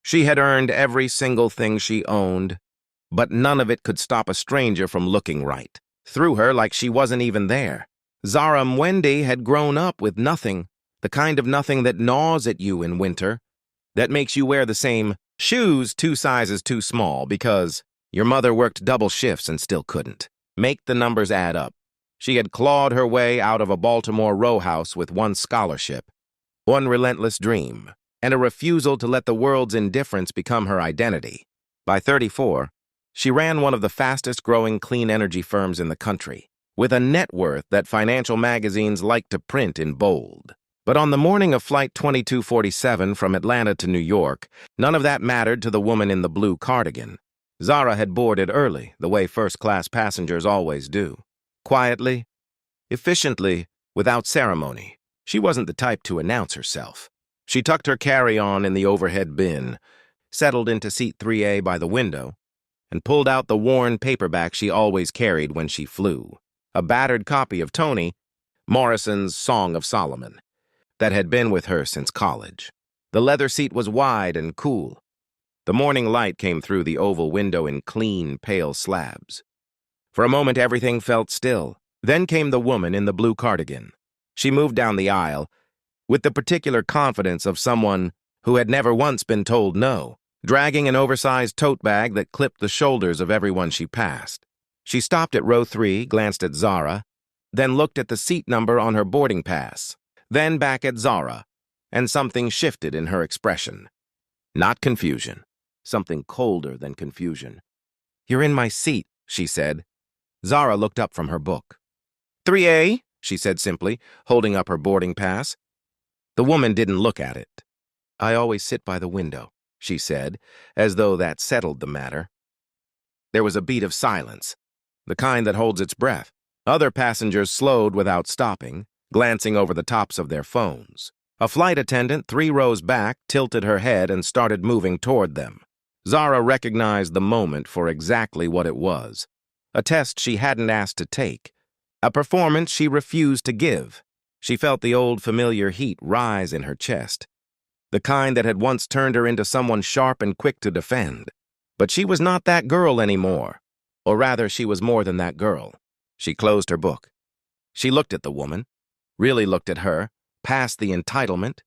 She had earned every single thing she owned, but none of it could stop a stranger from looking right through her like she wasn't even there. Zara Mwendi had grown up with nothing, the kind of nothing that gnaws at you in winter, that makes you wear the same shoes 2 sizes too small because your mother worked double shifts and still couldn't make the numbers add up. She had clawed her way out of a Baltimore row house with 1 scholarship, 1 relentless dream, and a refusal to let the world's indifference become her identity. By 34, she ran one of the fastest-growing clean energy firms in the country, with a net worth that financial magazines like to print in bold. But on the morning of Flight 2247 from Atlanta to New York, none of that mattered to the woman in the blue cardigan. Zara had boarded early, the way first-class passengers always do. Quietly, efficiently, without ceremony. She wasn't the type to announce herself. She tucked her carry-on in the overhead bin, settled into seat 3A by the window, and pulled out the worn paperback she always carried when she flew, a battered copy of Toni Morrison's Song of Solomon, that had been with her since college. The leather seat was wide and cool. The morning light came through the oval window in clean, pale slabs. For a moment, everything felt still. Then came the woman in the blue cardigan. She moved down the aisle with the particular confidence of someone who had never once been told no, dragging an oversized tote bag that clipped the shoulders of everyone she passed. She stopped at row 3, glanced at Zara, then looked at the seat number on her boarding pass, then back at Zara, and something shifted in her expression. Not confusion. Something colder than confusion. "You're in my seat," she said. Zara looked up from her book. "3A," she said simply, holding up her boarding pass. The woman didn't look at it. "I always sit by the window," she said, as though that settled the matter. There was a beat of silence, the kind that holds its breath. Other passengers slowed without stopping, glancing over the tops of their phones. A flight attendant 3 rows back tilted her head and started moving toward them. Zara recognized the moment for exactly what it was. A test she hadn't asked to take. A performance she refused to give. She felt the old familiar heat rise in her chest. The kind that had once turned her into someone sharp and quick to defend. But she was not that girl anymore. Or rather, she was more than that girl. She closed her book. She looked at the woman, really looked at her, past the entitlement,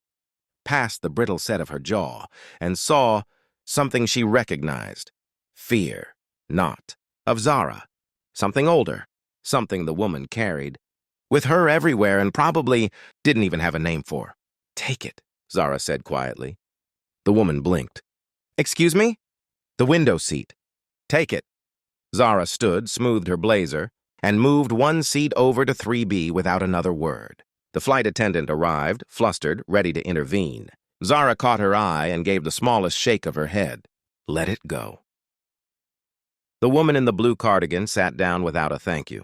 past the brittle set of her jaw, and saw something she recognized. Fear, not of Zara. Something older, something the woman carried, with her everywhere and probably didn't even have a name for. "Take it," Zara said quietly. The woman blinked. "Excuse me?" "The window seat. Take it." Zara stood, smoothed her blazer, and moved 1 seat over to 3B without another word. The flight attendant arrived, flustered, ready to intervene. Zara caught her eye and gave the smallest shake of her head. Let it go. The woman in the blue cardigan sat down without a thank you,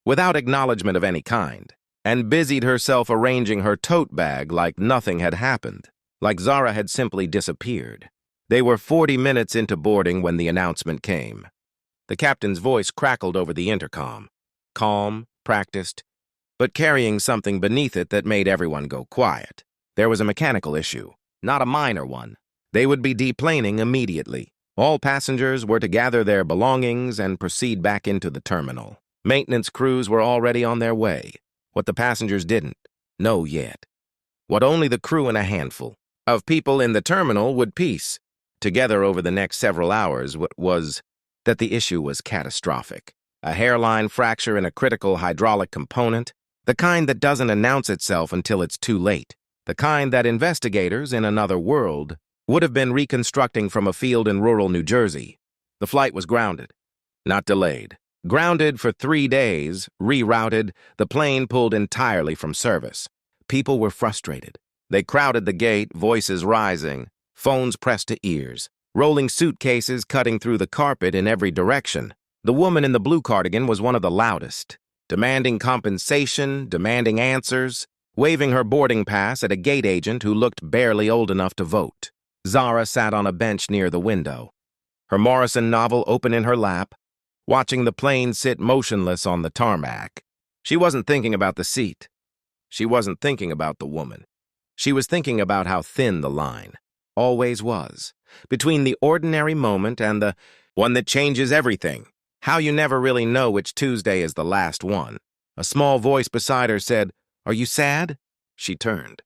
without acknowledgement of any kind, and busied herself arranging her tote bag like nothing had happened, like Zara had simply disappeared. They were 40 minutes into boarding when the announcement came. The captain's voice crackled over the intercom, calm, practiced, but carrying something beneath it that made everyone go quiet. There was a mechanical issue, not a minor one. They would be deplaning immediately. All passengers were to gather their belongings and proceed back into the terminal. Maintenance crews were already on their way. What the passengers didn't know yet, what only the crew and a handful of people in the terminal would piece together over the next several hours, was that the issue was catastrophic. A hairline fracture in a critical hydraulic component, the kind that doesn't announce itself until it's too late. The kind that investigators in another world would have been reconstructing from a field in rural New Jersey. The flight was grounded, not delayed. Grounded for 3 days, rerouted, the plane pulled entirely from service. People were frustrated. They crowded the gate, voices rising, phones pressed to ears, rolling suitcases cutting through the carpet in every direction. The woman in the blue cardigan was one of the loudest, demanding compensation, demanding answers, waving her boarding pass at a gate agent who looked barely old enough to vote. Zara sat on a bench near the window, her Morrison novel open in her lap, watching the plane sit motionless on the tarmac. She wasn't thinking about the seat. She wasn't thinking about the woman. She was thinking about how thin the line, always was. Between the ordinary moment and the one that changes everything. How you never really know which Tuesday is the last one. A small voice beside her said, "Are you sad?" She turned.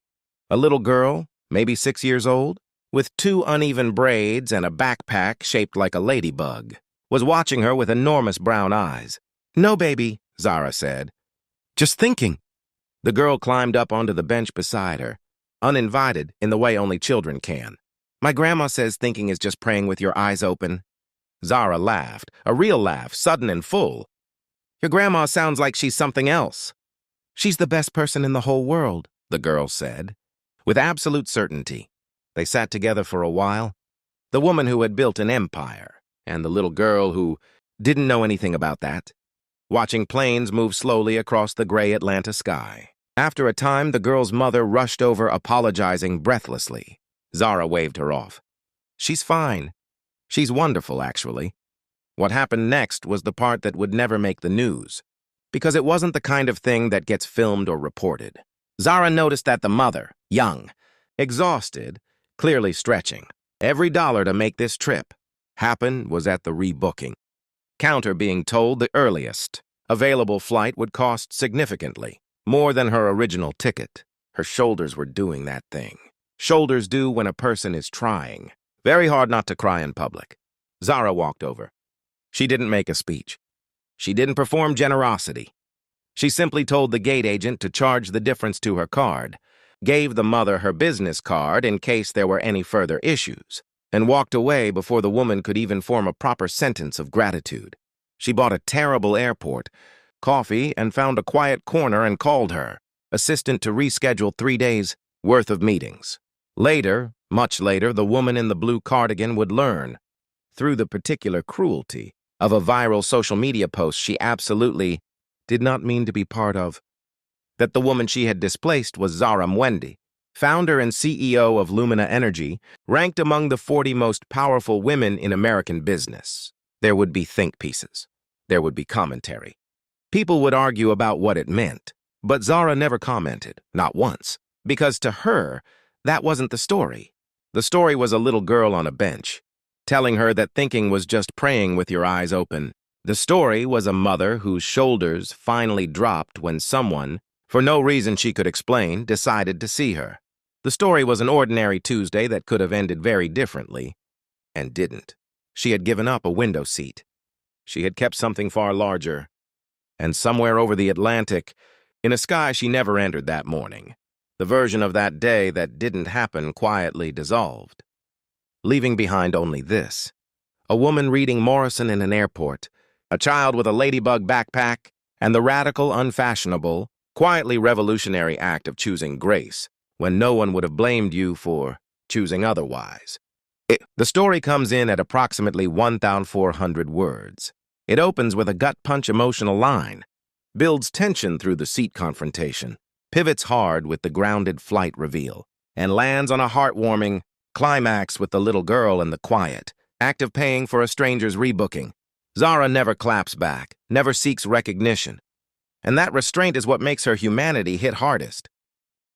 A little girl, maybe 6 years old, with 2 uneven braids and a backpack shaped like a ladybug, was watching her with enormous brown eyes. "No, baby," Zara said. "Just thinking." The girl climbed up onto the bench beside her, uninvited in the way only children can. "My grandma says thinking is just praying with your eyes open." Zara laughed, a real laugh, sudden and full. "Your grandma sounds like she's something else." "She's the best person in the whole world," the girl said, with absolute certainty. They sat together for a while, the woman who had built an empire, and the little girl who didn't know anything about that, watching planes move slowly across the gray Atlanta sky. After a time, the girl's mother rushed over, apologizing breathlessly. Zara waved her off. "She's fine. She's wonderful, actually." What happened next was the part that would never make the news, because it wasn't the kind of thing that gets filmed or reported. Zara noticed that the mother, young, exhausted, clearly stretching, every dollar to make this trip happen was at the rebooking counter, being told the earliest available flight would cost significantly more than her original ticket. Her shoulders were doing that thing shoulders do when a person is trying very hard not to cry in public. Zara walked over. She didn't make a speech. She didn't perform generosity. She simply told the gate agent to charge the difference to her card, gave the mother her business card in case there were any further issues, and walked away before the woman could even form a proper sentence of gratitude. She bought a terrible airport, coffee, and found a quiet corner and called her assistant to reschedule 3 days' worth of meetings. Later, much later, the woman in the blue cardigan would learn, through the particular cruelty of a viral social media post she absolutely did not mean to be part of, that the woman she had displaced was Zara Mwendi, founder and CEO of Lumina Energy, ranked among the 40 most powerful women in American business. There would be think pieces. There would be commentary. People would argue about what it meant, but Zara never commented, not once, because to her, that wasn't the story. The story was a little girl on a bench, telling her that thinking was just praying with your eyes open. The story was a mother whose shoulders finally dropped when someone, for no reason she could explain, decided to see her. The story was an ordinary Tuesday that could have ended very differently, and didn't. She had given up a window seat. She had kept something far larger, and somewhere over the Atlantic, in a sky she never entered that morning, the version of that day that didn't happen quietly dissolved, leaving behind only this: a woman reading Morrison in an airport, a child with a ladybug backpack, and the radical, unfashionable, quietly revolutionary act of choosing grace when no one would have blamed you for choosing otherwise. The story comes in at approximately 1,400 words. It opens with a gut-punch emotional line, builds tension through the seat confrontation, pivots hard with the grounded flight reveal, and lands on a heartwarming climax with the little girl in the quiet act of paying for a stranger's rebooking. Zara never claps back, never seeks recognition. And that restraint is what makes her humanity hit hardest.